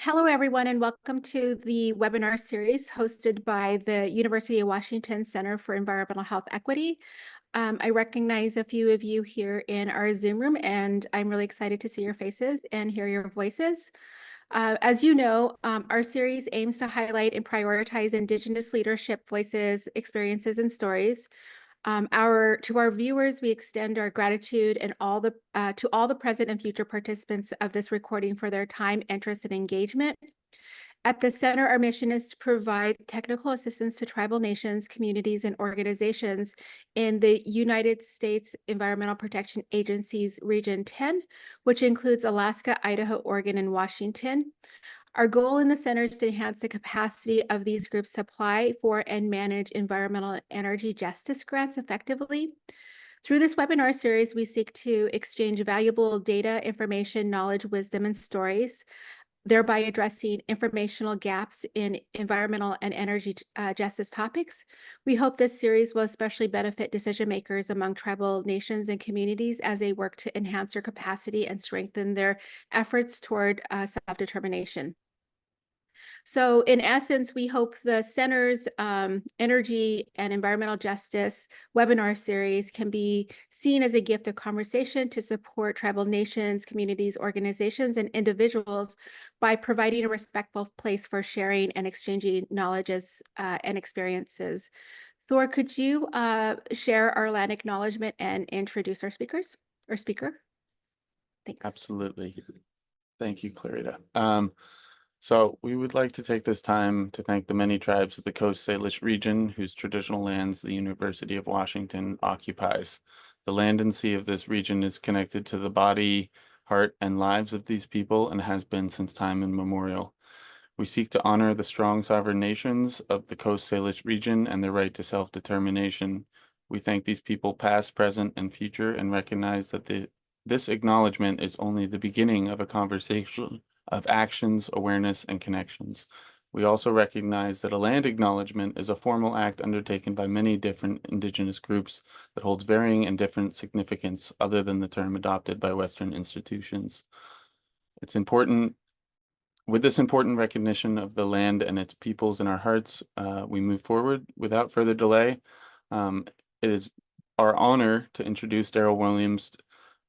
Hello, everyone, and welcome to the webinar series hosted by the University of Washington Center for Environmental Health Equity. I recognize a few of you here in our Zoom room, and I'm really excited to see your faces and hear your voices. As you know, our series aims to highlight and prioritize Indigenous leadership voices, experiences, and stories. To our viewers, we extend our gratitude and to all the present and future participants of this recording for their time, interest, and engagement. At the center, our mission is to provide technical assistance to tribal nations, communities, and organizations in the United States Environmental Protection Agency's Region 10, which includes Alaska, Idaho, Oregon, and Washington. Our goal in the center is to enhance the capacity of these groups to apply for and manage environmental energy justice grants effectively. Through this webinar series, we seek to exchange valuable data, information, knowledge, wisdom, and stories, thereby addressing informational gaps in environmental and energy justice topics. We hope this series will especially benefit decision makers among tribal nations and communities as they work to enhance their capacity and strengthen their efforts toward self-determination. So in essence, we hope the Center's Energy and Environmental Justice webinar series can be seen as a gift of conversation to support tribal nations, communities, organizations, and individuals by providing a respectful place for sharing and exchanging knowledges and experiences. Thor, could you share our land acknowledgement and introduce our speaker? Thanks. Absolutely. Thank you, Clarita. So we would like to take this time to thank the many tribes of the Coast Salish region whose traditional lands the University of Washington occupies. The land and sea of this region is connected to the body, heart, and lives of these people and has been since time immemorial. We seek to honor the strong sovereign nations of the Coast Salish region and their right to self-determination. We thank these people past, present, and future and recognize that this acknowledgement is only the beginning of a conversation of actions, awareness, and connections. We also recognize that a land acknowledgement is a formal act undertaken by many different Indigenous groups that holds varying and different significance other than the term adopted by Western institutions. It's important, with this important recognition of the land and its peoples in our hearts, we move forward without further delay. It is our honor to introduce Daryl Williams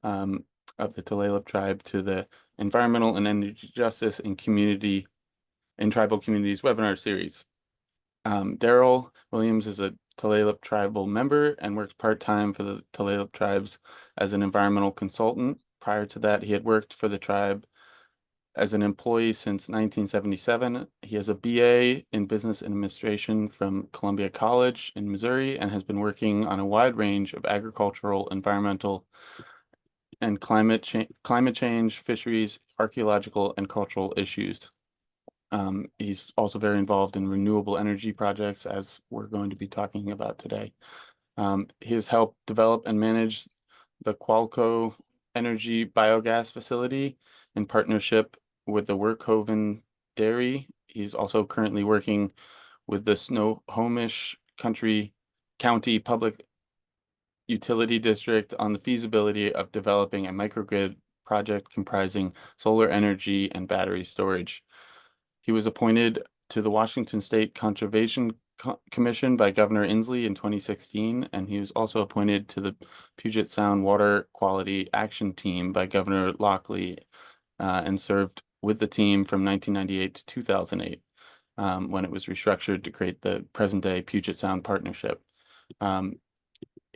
of the Tulalip Tribe to the Environmental and Energy Justice in Tribal Communities webinar series. Daryl Williams is a Tulalip tribal member and works part-time for the Tulalip Tribes as an environmental consultant. Prior to that, he had worked for the tribe as an employee since 1977. He has a BA in Business Administration from Columbia College in Missouri and has been working on a wide range of agricultural, environmental, and climate change, fisheries, archaeological, and cultural issues. He's also very involved in renewable energy projects, as we're going to be talking about today. He has helped develop and manage the Qualco energy biogas facility in partnership with the Werkhoven Dairy. He's also currently working with the Snohomish County Public Utility District on the feasibility of developing a microgrid project comprising solar energy and battery storage. He was appointed to the Washington State Conservation Commission by Governor Inslee in 2016, and he was also appointed to the Puget Sound Water Quality Action Team by Governor Lockley and served with the team from 1998 to 2008 when it was restructured to create the present-day Puget Sound Partnership.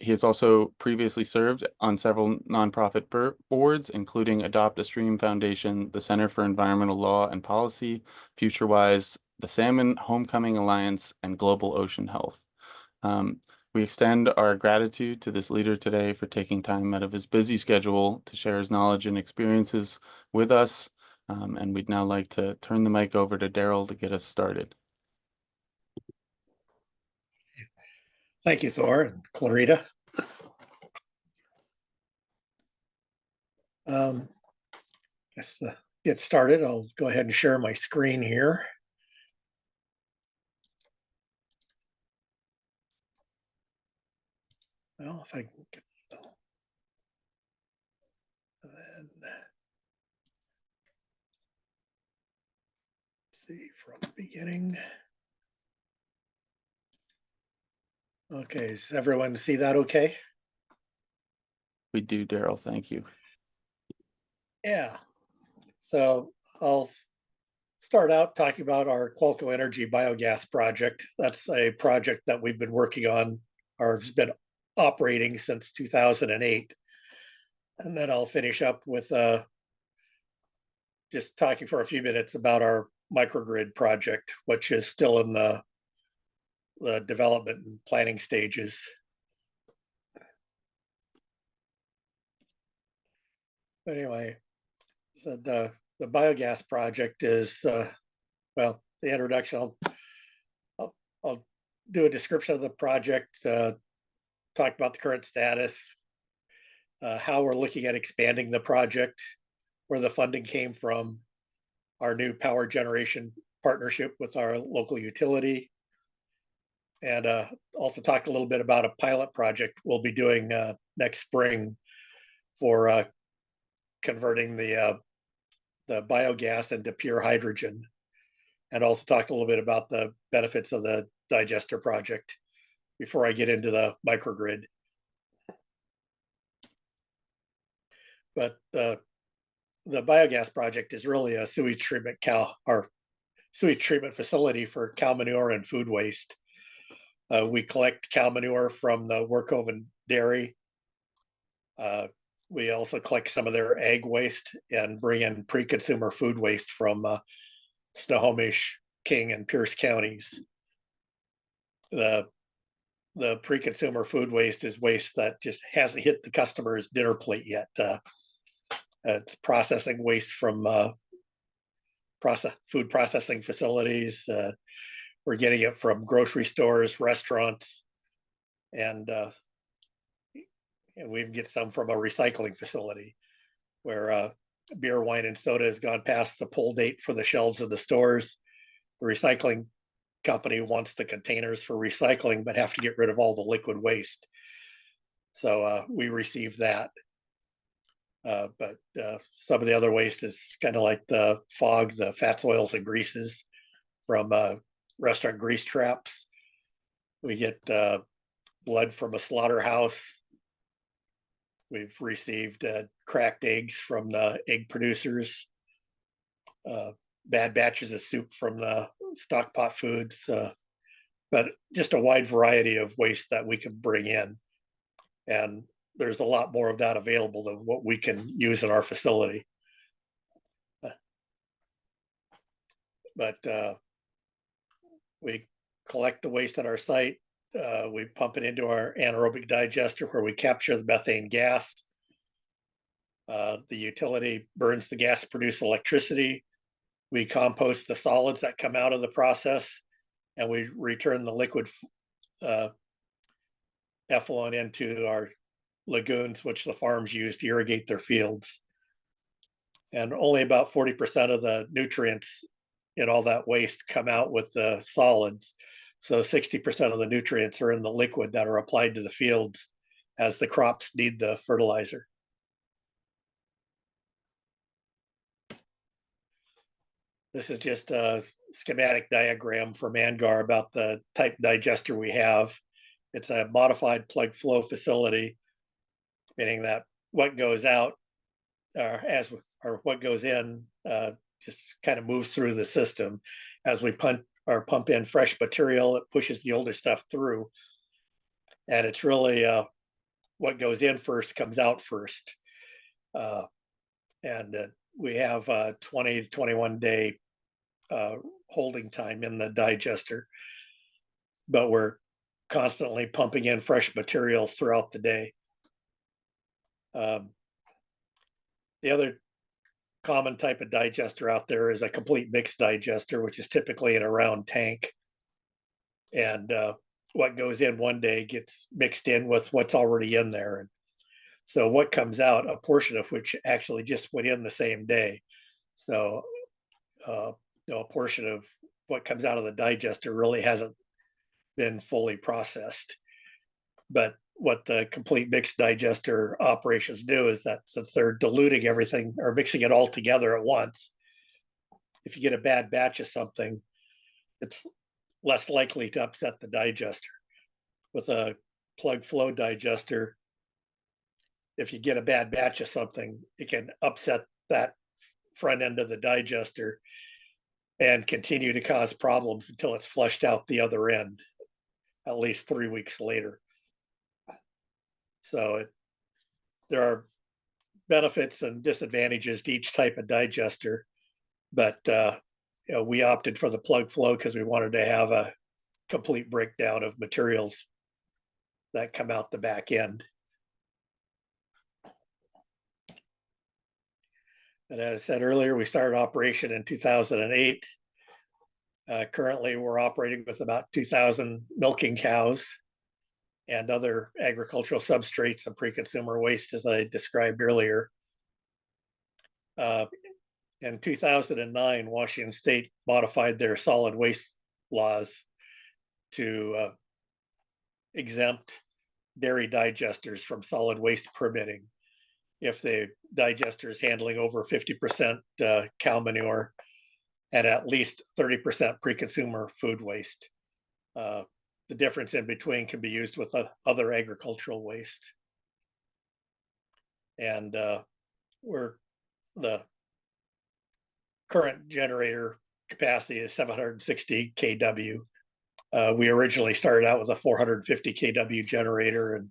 He has also previously served on several nonprofit boards, including Adopt a Stream Foundation, the Center for Environmental Law and Policy, FutureWise, the Salmon Homecoming Alliance, and Global Ocean Health. We extend our gratitude to this leader today for taking time out of his busy schedule to share his knowledge and experiences with us. And we'd now like to turn the mic over to Daryl to get us started. Thank you, Thor and Clarita. Let's get started. I'll go ahead and share my screen here. Well, if I can get see from the beginning. Okay, does everyone see that okay? We do, Daryl. Thank you. Yeah. So I'll start out talking about our Qualco Energy biogas project. That's a project that we've been working on or has been operating since 2008. And then I'll finish up with just talking for a few minutes about our microgrid project, which is still in the development and planning stages. Anyway, so the biogas project is, well, the introduction, I'll do a description of the project, talk about the current status, how we're looking at expanding the project, where the funding came from, our new power generation partnership with our local utility, and also talk a little bit about a pilot project we'll be doing next spring for converting the biogas into pure hydrogen, and also talk a little bit about the benefits of the digester project before I get into the microgrid. But the biogas project is really a sewage treatment facility for cow manure and food waste. We collect cow manure from the Workoven dairy. We also collect some of their egg waste and bring in pre-consumer food waste from Snohomish, King, and Pierce counties. The pre-consumer food waste is waste that just hasn't hit the customer's dinner plate yet. It's processing waste from food processing facilities. We're getting it from grocery stores, restaurants, and we get some from a recycling facility where beer, wine, and soda has gone past the pull date for the shelves of the stores. The recycling company wants the containers for recycling, but have to get rid of all the liquid waste. So we receive that. But some of the other waste is kind of like the fog, the fats, oils, and greases from restaurant grease traps. We get blood from a slaughterhouse. We've received cracked eggs from the egg producers, bad batches of soup from the stock pot foods, but just a wide variety of waste that we can bring in. And there's a lot more of that available than what we can use in our facility. But we collect the waste at our site. We pump it into our anaerobic digester where we capture the methane gas. The utility burns the gas to produce electricity. We compost the solids that come out of the process, and we return the liquid effluent into our lagoons, which the farms use to irrigate their fields. And only about 40% of the nutrients in all that waste come out with the solids. So 60% of the nutrients are in the liquid that are applied to the fields as the crops need the fertilizer. This is just a schematic diagram from ANGAR about the type digester we have. It's a modified plug flow facility, meaning that what goes out or what goes in just kind of moves through the system. As we pump in fresh material, it pushes the older stuff through. And it's really what goes in first comes out first. And we have a 20 to 21 day holding time in the digester, but we're constantly pumping in fresh materials throughout the day. The other common type of digester out there is a complete mix digester, which is typically in a round tank. And what goes in one day gets mixed in with what's already in there. And so what comes out, a portion of which actually just went in the same day. So a portion of what comes out of the digester really hasn't been fully processed. But what the complete mixed digester operations do is that since they're diluting everything or mixing it all together at once, if you get a bad batch of something, it's less likely to upset the digester. With a plug flow digester, if you get a bad batch of something, it can upset that front end of the digester and continue to cause problems until it's flushed out the other end, at least 3 weeks later. So there are benefits and disadvantages to each type of digester, but you know, we opted for the plug flow because we wanted to have a complete breakdown of materials that come out the back end. And as I said earlier, we started operation in 2008. Currently, we're operating with about 2,000 milking cows and other agricultural substrates and pre-consumer waste, as I described earlier. In 2009, Washington State modified their solid waste laws to exempt dairy digesters from solid waste permitting if the digester is handling over 50% cow manure and at least 30% pre-consumer food waste. The difference in between can be used with other agricultural waste. And the current generator capacity is 760 kW. We originally started out with a 450 kW generator, and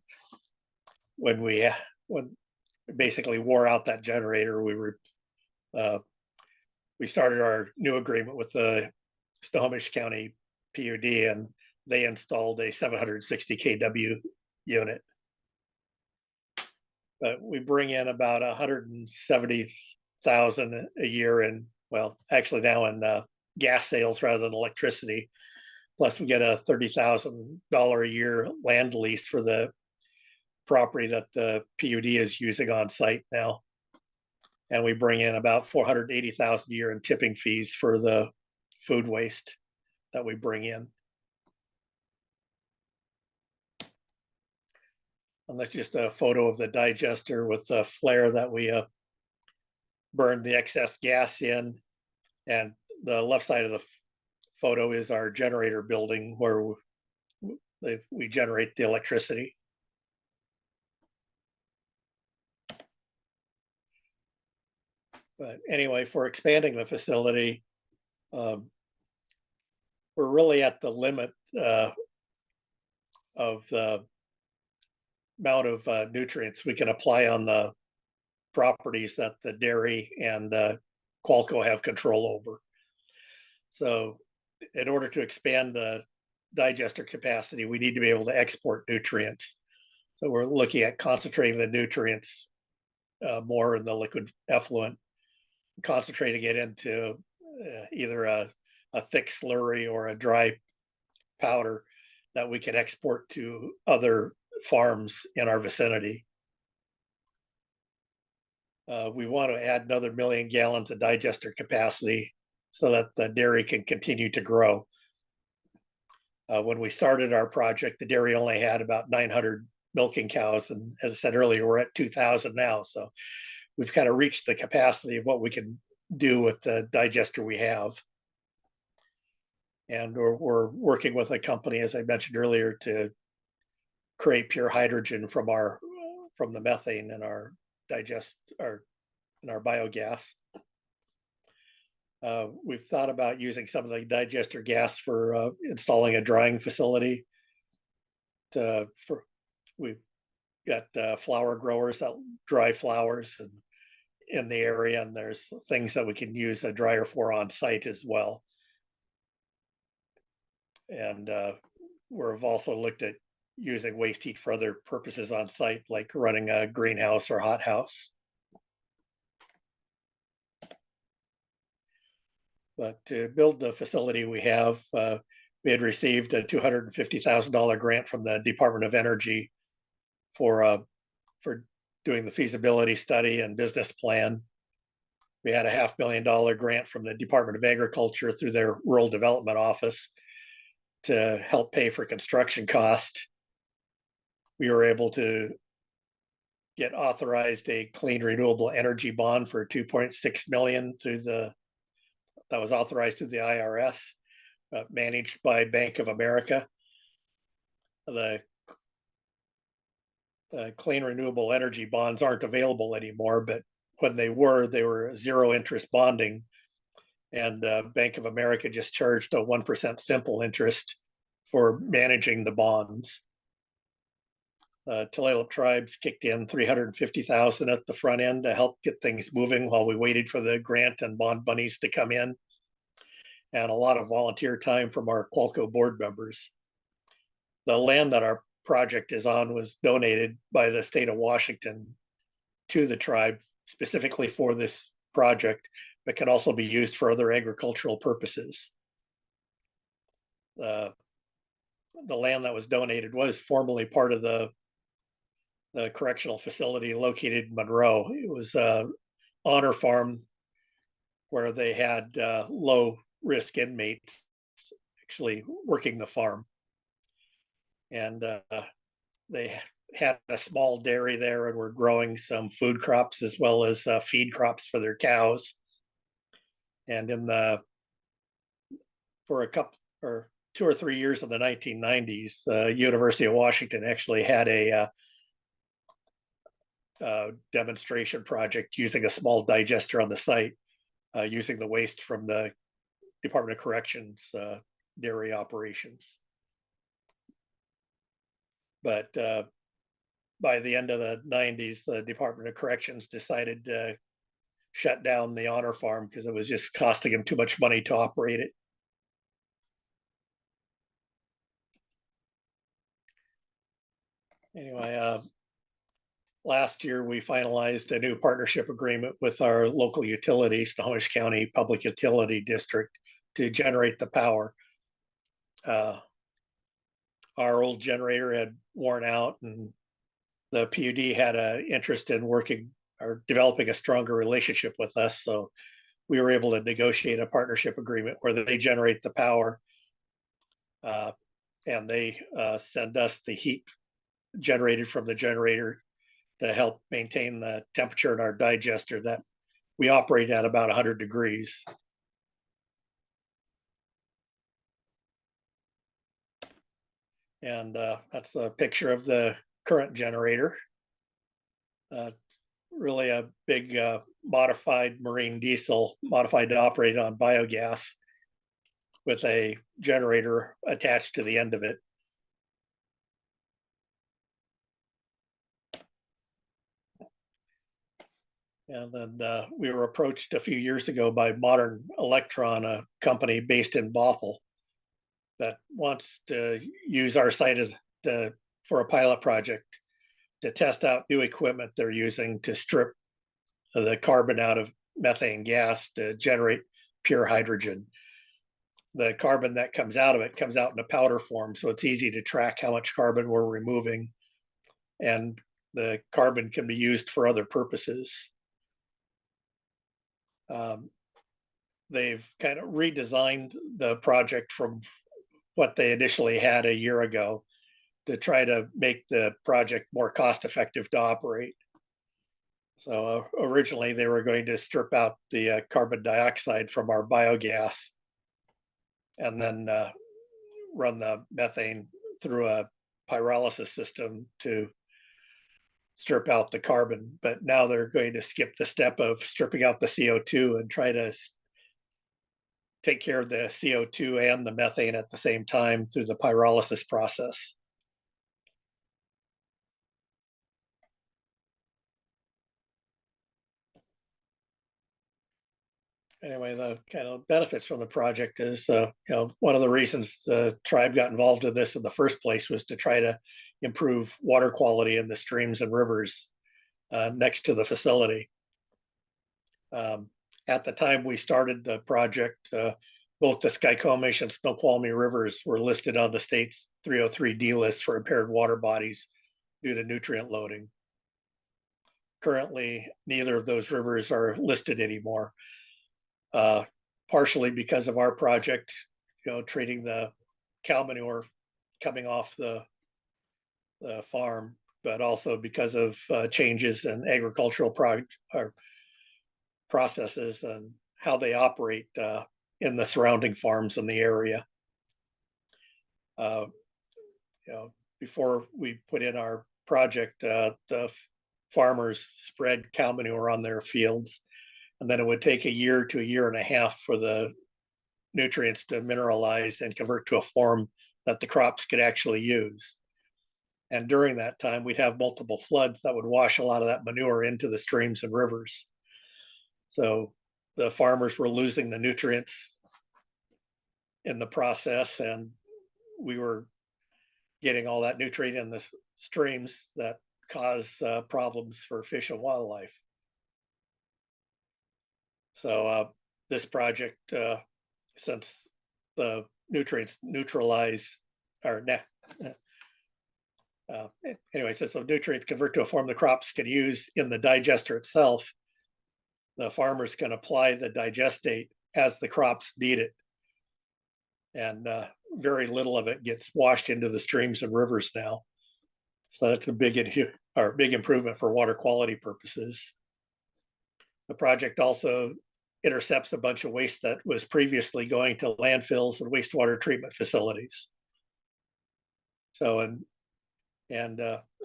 when we basically wore out that generator, we started our new agreement with the Snohomish County PUD, and they installed a 760 kW unit. But we bring in about 170,000 a year in, well, actually now in gas sales rather than electricity. Plus we get a $30,000 a year land lease for the property that the PUD is using on site now. And we bring in about 480,000 a year in tipping fees for the food waste that we bring in. And that's just a photo of the digester with a flare that we burned the excess gas in. And the left side of the photo is our generator building where we generate the electricity. But anyway, for expanding the facility, we're really at the limit of the amount of nutrients we can apply on the properties that the dairy and Qualco have control over. So in order to expand the digester capacity, we need to be able to export nutrients. So we're looking at concentrating the nutrients more in the liquid effluent, concentrating it into either a thick slurry or a dry powder that we can export to other farms in our vicinity. We want to add another 1 million gallons of digester capacity so that the dairy can continue to grow. When we started our project, the dairy only had about 900 milking cows. And as I said earlier, we're at 2,000 now. So we've kind of reached the capacity of what we can do with the digester we have. And we're working with a company, as I mentioned earlier, to create pure hydrogen from the methane in our biogas. We've thought about using some of the digester gas for installing a drying facility. We've got flower growers that dry flowers in the area, and there's things that we can use a dryer for on site as well. And we've also looked at using waste heat for other purposes on site, like running a greenhouse or hothouse. But to build the facility we have, we had received a $250,000 grant from the Department of Energy for doing the feasibility study and business plan. We had a $500,000 grant from the Department of Agriculture through their Rural Development Office to help pay for construction cost. We were able to get authorized a clean renewable energy bond for $2.6 million through the that was authorized through the IRS, managed by Bank of America. The clean renewable energy bonds aren't available anymore, but when they were zero interest bonding, and Bank of America just charged a 1% simple interest for managing the bonds. Tulalip Tribes kicked in $350,000 at the front end to help get things moving while we waited for the grant and bond monies to come in, and a lot of volunteer time from our Qualco board members. The land that our project is on was donated by the state of Washington to the tribe specifically for this project, but can also be used for other agricultural purposes. The land that was donated was formerly part of the correctional facility located in Monroe. It was an honor farm where they had low risk inmates actually working the farm. And they had a small dairy there and were growing some food crops as well as feed crops for their cows. And for a couple or 2 or 3 years in the 1990s, University of Washington actually had a demonstration project using a small digester on the site, using the waste from the Department of Corrections dairy operations. But by the end of the 90s, the Department of Corrections decided to shut down the honor farm because it was just costing them too much money to operate it. Anyway, last year we finalized a new partnership agreement with our local utility, Snohomish County Public Utility District, to generate the power. Our old generator had worn out, and the PUD had an interest in working or developing a stronger relationship with us. So we were able to negotiate a partnership agreement where they generate the power, and they send us the heat generated from the generator to help maintain the temperature in our digester that we operate at about 100 degrees. And that's a picture of the current generator. Really a big modified marine diesel, modified to operate on biogas with a generator attached to the end of it. And then we were approached a few years ago by Modern Electron, a company based in Bothell, that wants to use our site for a pilot project to test out new equipment they're using to strip the carbon out of methane gas to generate pure hydrogen. The carbon that comes out of it comes out in a powder form, so it's easy to track how much carbon we're removing, and the carbon can be used for other purposes. They've kind of redesigned the project from what they initially had a year ago to try to make the project more cost effective to operate. So originally they were going to strip out the carbon dioxide from our biogas and then run the methane through a pyrolysis system to strip out the carbon. But now they're going to skip the step of stripping out the CO2 and try to take care of the CO2 and the methane at the same time through the pyrolysis process. Anyway, the kind of benefits from the project is, one of the reasons the tribe got involved in this in the first place was to try to improve water quality in the streams and rivers next to the facility. At the time we started the project, both the Skykomish and Snoqualmie rivers were listed on the state's 303D list for impaired water bodies due to nutrient loading. Currently, neither of those rivers are listed anymore. Partially because of our project, treating the cow manure coming off the farm, but also because of changes in agricultural processes and how they operate. in the surrounding farms in the area. Before we put in our project, the farmers spread cow manure on their fields, and then it would take a year to a year and a half for the nutrients to mineralize and convert to a form that the crops could actually use. And during that time, we'd have multiple floods that would wash a lot of that manure into the streams and rivers. So the farmers were losing the nutrients in the process, and we were getting all that nutrient in the streams that cause problems for fish and wildlife. So this project, since the nutrients neutralize, or anyway, since the nutrients convert to a form the crops can use in the digester itself, the farmers can apply the digestate as the crops need it. And very little of it gets washed into the streams and rivers now. So that's a big improvement for water quality purposes. The project also intercepts a bunch of waste that was previously going to landfills and wastewater treatment facilities. So,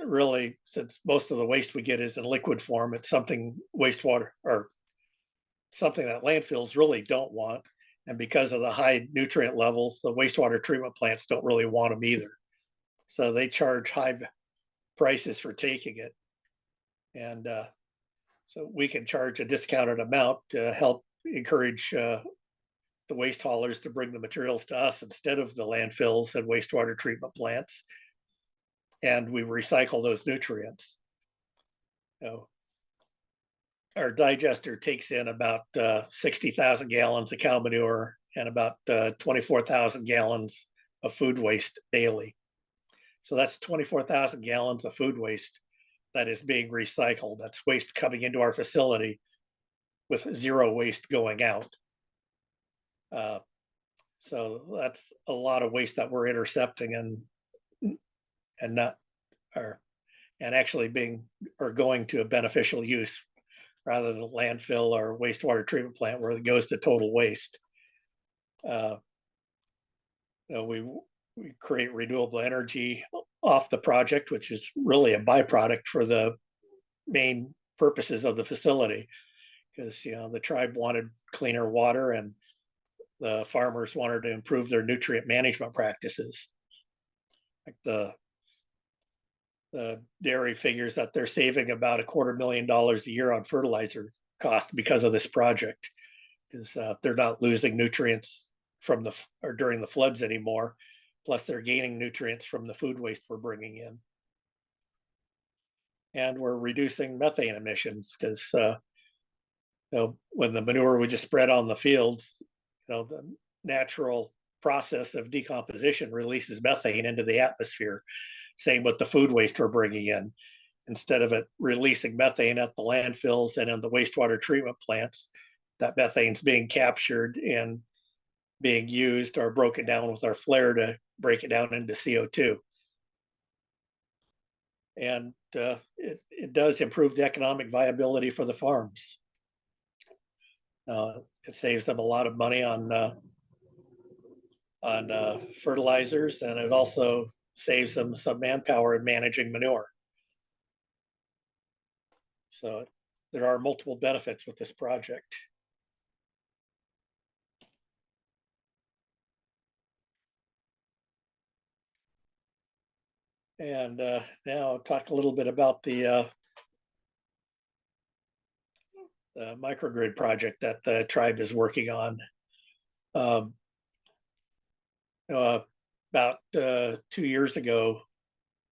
really, since most of the waste we get is in liquid form, it's something wastewater or something that landfills really don't want. And because of the high nutrient levels, the wastewater treatment plants don't really want them either. So they charge high prices for taking it. And so we can charge a discounted amount to help encourage the waste haulers to bring the materials to us instead of the landfills and wastewater treatment plants. And we recycle those nutrients. So our digester takes in about 60,000 gallons of cow manure and about 24,000 gallons of food waste daily. So that's 24,000 gallons of food waste that is being recycled. That's waste coming into our facility with zero waste going out. So that's a lot of waste that we're intercepting and actually going to a beneficial use rather than a landfill or wastewater treatment plant where it goes to total waste. We create renewable energy off the project, which is really a byproduct for the main purposes of the facility, because the tribe wanted cleaner water and the farmers wanted to improve their nutrient management practices. Like the dairy figures that they're saving about $250,000 a year on fertilizer cost because of this project, because they're not losing nutrients during the floods anymore. Plus they're gaining nutrients from the food waste we're bringing in. And we're reducing methane emissions because when the manure we just spread on the fields, the natural process of decomposition releases methane into the atmosphere. Same with the food waste we're bringing in. Instead of it releasing methane at the landfills and in the wastewater treatment plants, that methane's being captured and being used or broken down with our flare to break it down into CO2. And it does improve the economic viability for the farms. It saves them a lot of money on fertilizers, and it also saves them some manpower in managing manure. So there are multiple benefits with this project. And now I'll talk a little bit about the microgrid project that the tribe is working on. About 2 years ago,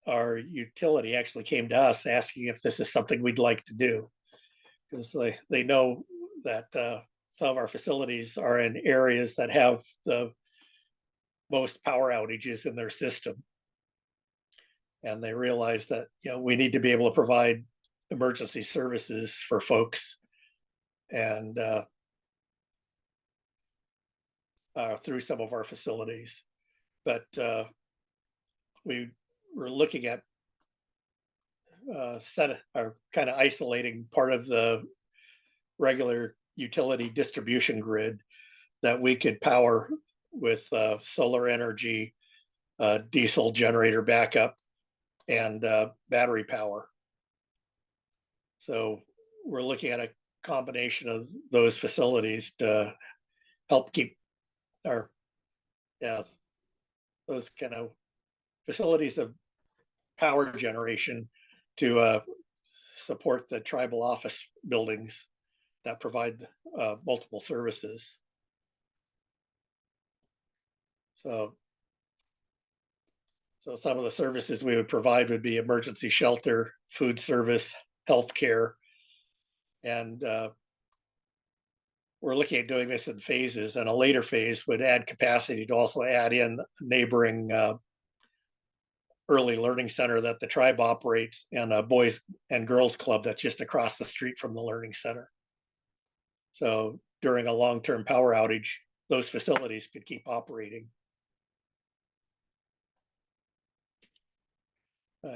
our utility actually came to us asking if this is something we'd like to do, because they know that some of our facilities are in areas that have the most power outages in their system. And they realize that we need to be able to provide emergency services for folks, and through some of our facilities. But we were looking at kind of isolating part of the regular utility distribution grid that we could power with solar energy, diesel generator backup, and battery power. So we're looking at a combination of those facilities to help keep our, those kind of facilities of power generation to support the tribal office buildings that provide multiple services. So some of the services we would provide would be emergency shelter, food service, healthcare, and we're looking at doing this in phases, and a later phase would add capacity to also add in neighboring early learning center that the tribe operates, and a boys and girls club that's just across the street from the learning center. So during a long-term power outage, those facilities could keep operating.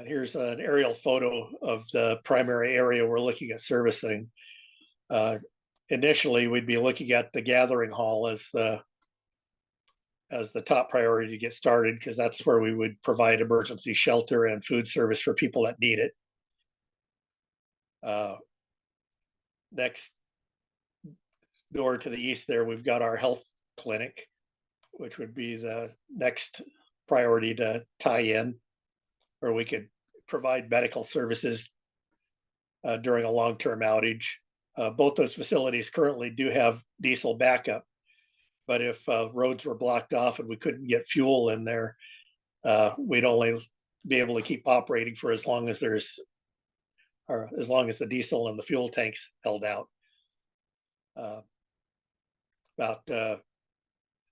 Here's an aerial photo of the primary area we're looking at servicing. Initially, we'd be looking at the gathering hall as the top priority to get started, because that's where we would provide emergency shelter and food service for people that need it. Next door to the east there, we've got our health clinic, which would be the next priority to tie in, where we could provide medical services during a long-term outage. Both those facilities currently do have diesel backup, but if roads were blocked off and we couldn't get fuel in there, we'd only be able to keep operating for as long as the diesel and the fuel tanks held out. I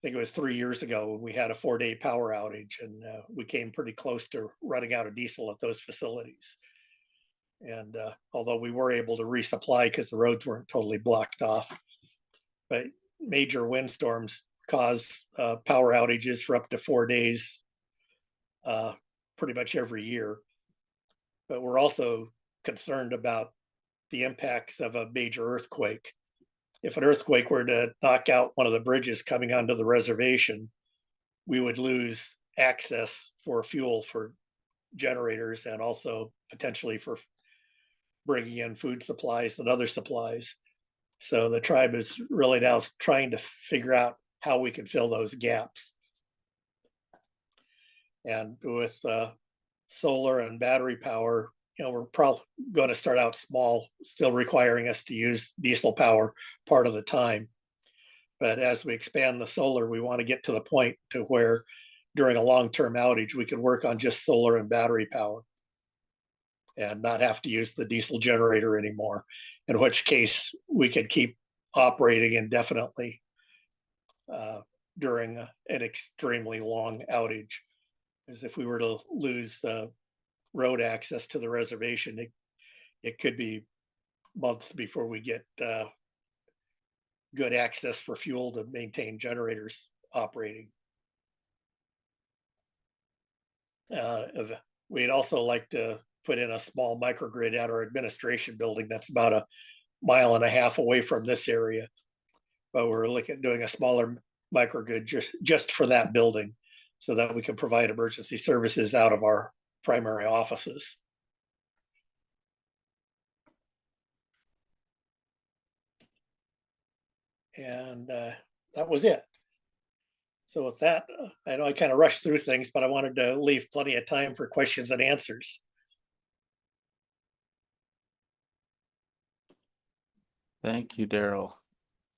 think it was 3 years ago when we had a 4-day power outage, and we came pretty close to running out of diesel at those facilities. And although we were able to resupply because the roads weren't totally blocked off, but major windstorms cause power outages for up to 4 days, pretty much every year. But we're also concerned about the impacts of a major earthquake. If an earthquake were to knock out one of the bridges coming onto the reservation, we would lose access for fuel for generators, and also potentially for bringing in food supplies and other supplies. So the tribe is really now trying to figure out how we can fill those gaps. And with solar and battery power, we're probably going to start out small, still requiring us to use diesel power part of the time. But as we expand the solar, we want to get to the point to where during a long-term outage, we can work on just solar and battery power and not have to use the diesel generator anymore, in which case we could keep operating indefinitely during an extremely long outage. Because if we were to lose road access to the reservation, it could be months before we get good access for fuel to maintain generators operating. We'd also like to put in a small microgrid at our administration building that's about 1.5 miles away from this area. But we're looking at doing a smaller microgrid just for that building, so that we can provide emergency services out of our primary offices. And that was it. So with that, I know I kind of rushed through things, but I wanted to leave plenty of time for questions and answers. Thank you, Daryl.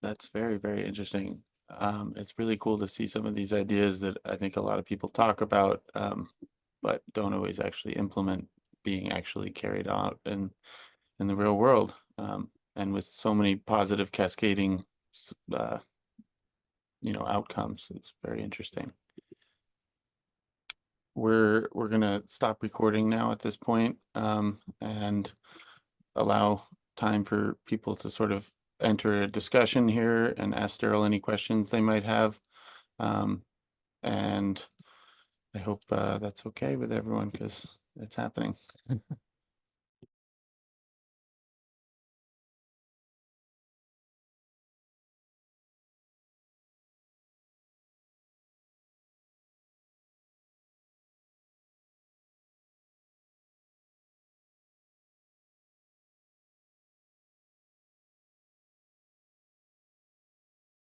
That's very, very interesting. It's really cool to see some of these ideas that I think a lot of people talk about, but don't always actually implement, being actually carried out in the real world, and with so many positive cascading outcomes. It's very interesting. We're gonna stop recording now at this point, and allow time for people to sort of enter a discussion here and ask Daryl any questions they might have. And I hope that's okay with everyone, because it's happening.